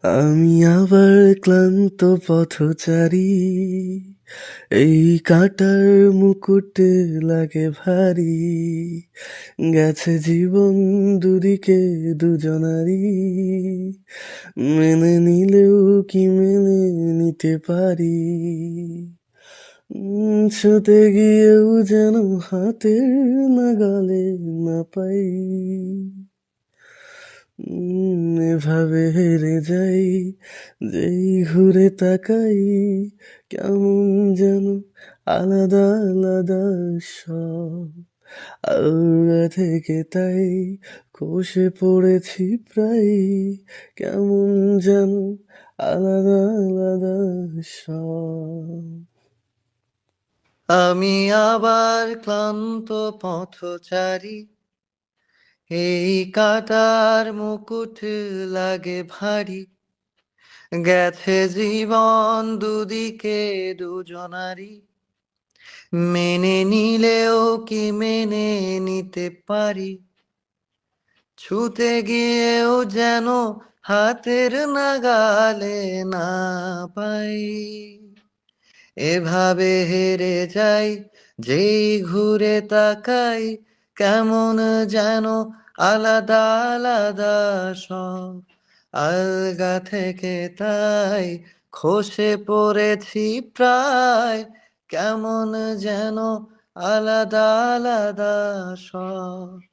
আমি আবার ক্লান্ত পথচারী, এই কাঁটার মুকুট লাগে ভারী। গেছে জীবন দুদিকে দুজনারই, মেনে নিলেও কি মেনে নিতে পারি। ছুতে গিয়েও যেন হাতের নাগালে না পাই। এভাবে হেরে যাই, যেই ঘুরে তাকাই, কেমন যেন আলাদা আলাদা সব। আলগা থেকে তাই খসে পড়েছি প্রায়, কেমন যেন আলাদা আলাদা সব। আমি আবার ক্লান্ত পথচারী, এই কাটার মুকুট লাগে ভারী। গেছে জীবন দুদিকে দুজনারই, মেনে নিলেও কি মেনে নিতে পারি। ছুতে গিয়েও যেন হাতের নাগালে না পাই। এভাবে হেরে যাই, যেই ঘুরে তাকাই, কেমন যেন আলাদা আলাদা সব। আলগা থেকে তাই খসে পড়েছি প্রায়, কেমন যেন আলাদা আলাদা সব।